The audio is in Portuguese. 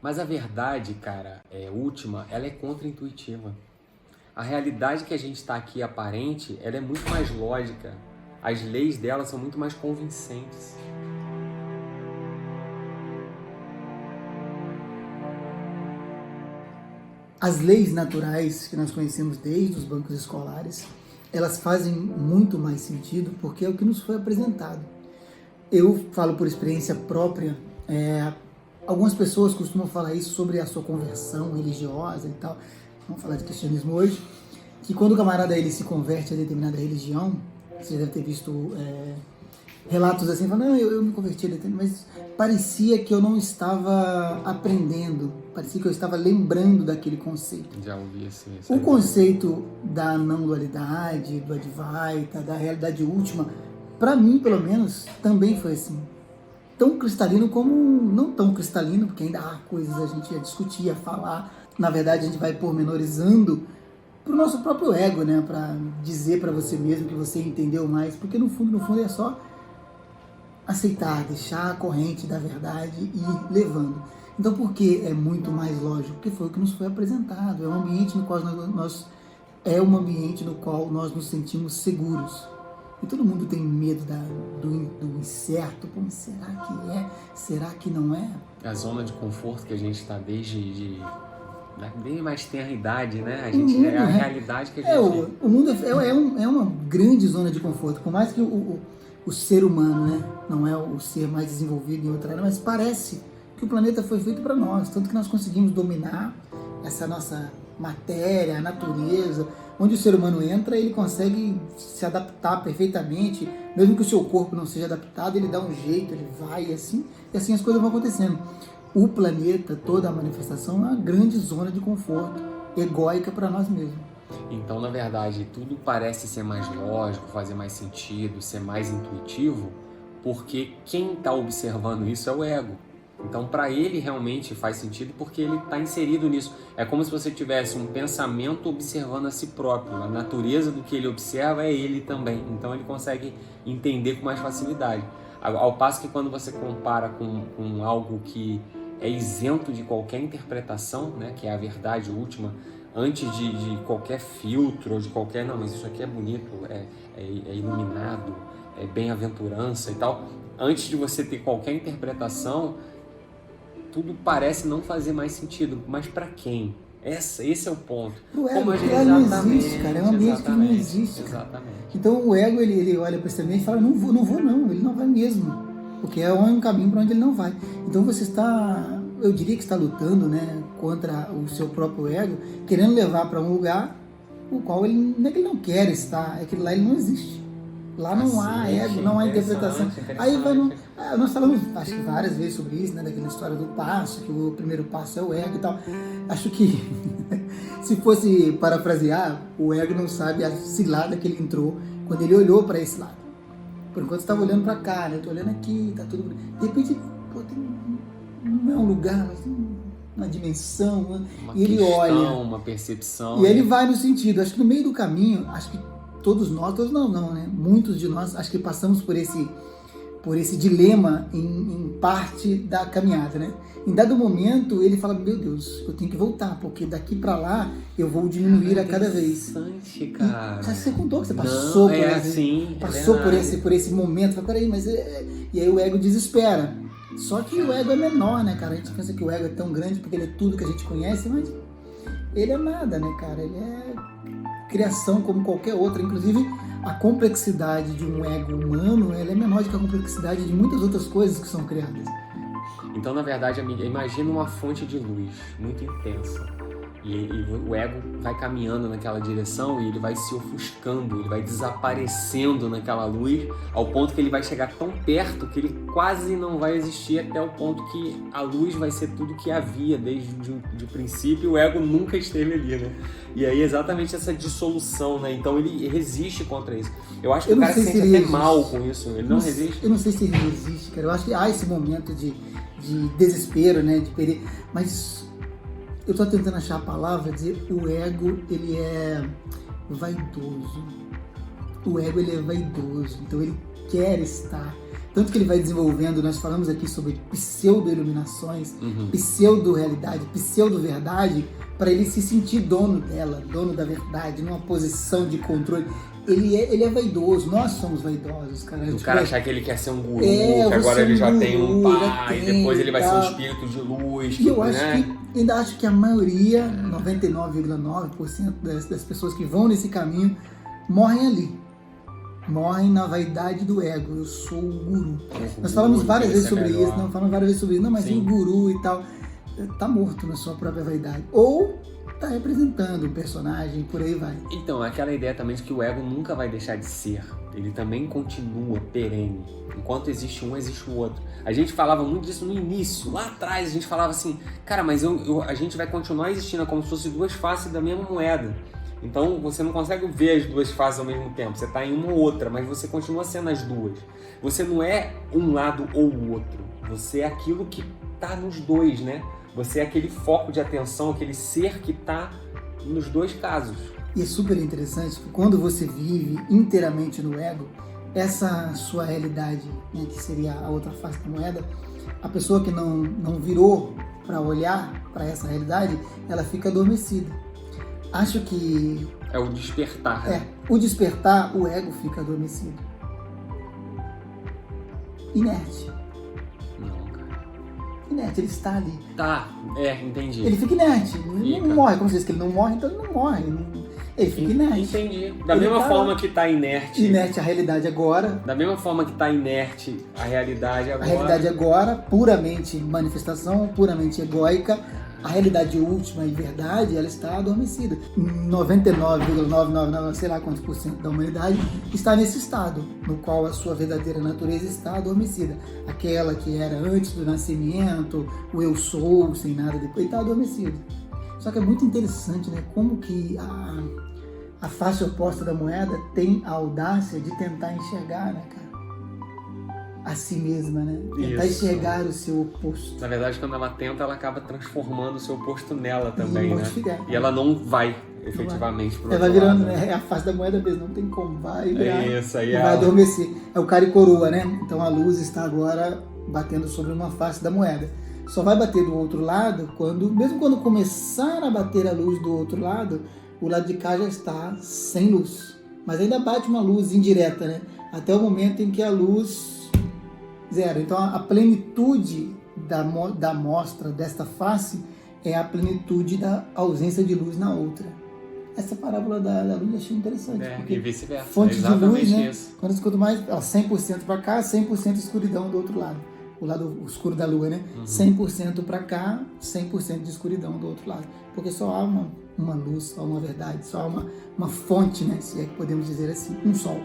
Mas a verdade, cara, última, ela é contra-intuitiva. A realidade que a gente está aqui aparente, ela é muito mais lógica. As leis dela são muito mais convincentes. As leis naturais que nós conhecemos desde os bancos escolares, elas fazem muito mais sentido porque é o que nos foi apresentado. Eu falo por experiência própria, algumas pessoas costumam falar isso sobre a sua conversão religiosa e tal, vamos falar de cristianismo hoje, que quando o camarada ele se converte a determinada religião, você deve ter visto relatos assim, falando, não, eu me converti a determinada, mas parecia que eu não estava aprendendo, parecia que eu estava lembrando daquele conceito. Já ouvi esse O conceito da não dualidade, do Advaita, da realidade última, para mim, pelo menos, também foi assim. Tão cristalino como não tão cristalino, porque ainda há coisas a gente a discutir, a falar. Na verdade, a gente vai pormenorizando pro nosso próprio ego, né? Para dizer para você mesmo que você entendeu mais, porque no fundo é só aceitar, deixar a corrente da verdade e ir levando. Então, por que é muito mais lógico? Porque foi o que nos foi apresentado. É um ambiente no qual nós nos sentimos seguros. E todo mundo tem medo do incerto. Como será que é? Será que não é? A zona de conforto que a gente está desde mais tenra idade, né? A gente a realidade que a gente... O mundo é uma grande zona de conforto. Por mais que o ser humano, né, não é o ser mais desenvolvido em outra área, mas parece que o planeta foi feito para nós. Tanto que nós conseguimos dominar essa nossa matéria, a natureza. Onde o ser humano entra, ele consegue se adaptar perfeitamente, mesmo que o seu corpo não seja adaptado, ele dá um jeito, ele vai e assim as coisas vão acontecendo. O planeta, toda a manifestação, é uma grande zona de conforto, egóica para nós mesmos. Então, na verdade, tudo parece ser mais lógico, fazer mais sentido, ser mais intuitivo, porque quem está observando isso é o ego. Então, para ele realmente faz sentido porque ele está inserido nisso. É como se você tivesse um pensamento observando a si próprio. A natureza do que ele observa é ele também. Então, ele consegue entender com mais facilidade. Ao passo que quando você compara com algo que é isento de qualquer interpretação, né, que é a verdade última, antes de qualquer filtro, ou de qualquer... Não, mas isso aqui é bonito, é iluminado, é bem-aventurança e tal. Antes de você ter qualquer interpretação... tudo parece não fazer mais sentido, mas para quem? Esse é o ponto. O ego, como a gente não existe, cara, é um ambiente que não existe. Exatamente. Então o ego, ele olha para esse ambiente e fala, não vou não, ele não vai mesmo, porque é um caminho para onde ele não vai. Então você está, eu diria que está lutando, né, contra o seu próprio ego, querendo levar para um lugar o qual ele, não é que ele não quer estar, é que lá ele não existe. Lá não há ego, não há interpretação. Aí nós falamos, acho que várias vezes sobre isso, né, daquela história do passo, que o primeiro passo é o ego e tal. Acho que, se fosse parafrasear, o ego não sabe a cilada que ele entrou quando ele olhou para esse lado. Por enquanto você estava olhando para cá, né, eu estou olhando aqui, tá tudo... De repente, não é um lugar, mas tem uma dimensão, e ele olha... Uma percepção... E ele vai no sentido, acho que no meio do caminho, acho que todos não, né? Muitos de nós, acho que passamos por esse dilema em parte da caminhada, né? Em dado momento, ele fala, meu Deus, eu tenho que voltar, porque daqui para lá eu vou diminuir a cada vez. Interessante, cara. Já você contou que você passou por esse momento, fala, peraí, mas... E aí o ego desespera. Só que o ego é menor, né, cara? A gente pensa que o ego é tão grande porque ele é tudo que a gente conhece, mas ele é nada, né, cara? Ele é criação como qualquer outra. Inclusive, a complexidade de um ego humano, ela é menor do que a complexidade de muitas outras coisas que são criadas. Então, na verdade, amiga, imagina uma fonte de luz muito intensa. E o ego vai caminhando naquela direção e ele vai se ofuscando, ele vai desaparecendo naquela luz, ao ponto que ele vai chegar tão perto que ele quase não vai existir, até o ponto que a luz vai ser tudo que havia desde o princípio. O ego nunca esteve ali, né? E aí exatamente essa dissolução, né? Então ele resiste contra isso. Eu acho que o cara se sente até mal com isso. Ele não resiste. Eu não sei se ele resiste, cara. Eu acho que há esse momento de desespero, né? De perigo. Mas eu tô tentando achar a palavra, dizer o ego, ele é vaidoso. O ego, ele é vaidoso. Então ele quer estar Tanto que ele vai desenvolvendo, nós falamos aqui sobre pseudo-iluminações, pseudo-realidade, pseudo-verdade, para ele se sentir dono dela, dono da verdade, numa posição de controle. Ele é vaidoso, nós somos vaidosos, cara. O cara achar que ele quer ser um guru, que agora ele já tem um pai, tem, depois ele vai ser um espírito de luz. E eu ainda acho que a maioria, 99,9% das pessoas que vão nesse caminho, morrem ali. Morrem na vaidade do ego. Eu sou o guru. Nós falamos várias vezes sobre isso, não, mas o guru e tal, tá morto na sua própria vaidade. Ou tá representando um personagem, por aí vai. Então, aquela ideia também de que o ego nunca vai deixar de ser. Ele também continua perene. Enquanto existe um, existe o outro. A gente falava muito disso no início. Lá atrás a gente falava assim, cara, mas a gente vai continuar existindo como se fossem duas faces da mesma moeda. Então você não consegue ver as duas faces ao mesmo tempo. Você está em uma ou outra, mas você continua sendo as duas. Você não é um lado ou o outro. Você é aquilo que está nos dois, né? Você é aquele foco de atenção, aquele ser que está nos dois casos. E é super interessante que quando você vive inteiramente no ego, essa sua realidade, né, que seria a outra face da moeda, a pessoa que não virou para olhar para essa realidade, ela fica adormecida. Acho que... É o despertar. Né? O despertar, o ego fica adormecido. Inerte. Inerte, ele está ali. Tá, entendi. Ele fica inerte, ele não morre. Como você disse que ele não morre, então ele não morre. Ele fica inerte. Entendi. Da mesma forma que está inerte. Inerte a realidade agora. Da mesma forma que está inerte a realidade agora. A realidade agora, puramente manifestação, puramente egóica. A realidade última e verdade, ela está adormecida. 99,999, sei lá quantos por cento da humanidade está nesse estado, no qual a sua verdadeira natureza está adormecida. Aquela que era antes do nascimento, o eu sou, sem nada depois, está adormecido. Só que é muito interessante, né? Como que a face oposta da moeda tem a audácia de tentar enxergar, né, cara? A si mesma, né? Tentar enxergar o seu oposto. Na verdade, quando ela tenta, ela acaba transformando o seu oposto nela também, né? E ela não vai efetivamente pro outro lado. Ela vai virando, lado, né? A face da moeda mesmo, não tem como, vai virar, isso aí vai adormecer. É o cara e coroa, né? Então a luz está agora batendo sobre uma face da moeda. Só vai bater do outro lado mesmo quando começar a bater a luz do outro lado, o lado de cá já está sem luz. Mas ainda bate uma luz indireta, né? Até o momento em que a luz zero. Então a plenitude da mostra desta face é a plenitude da ausência de luz na outra. Essa parábola da luz eu achei interessante. Porque e vice-versa. Fonte de luz, né? Isso. Quando escuta mais 100% para cá, 100% escuridão do outro lado. O lado escuro da lua, né? 100% para cá, 100% de escuridão do outro lado. Porque só há uma luz, só há uma verdade, só há uma fonte, né? Se é que podemos dizer assim, um sol.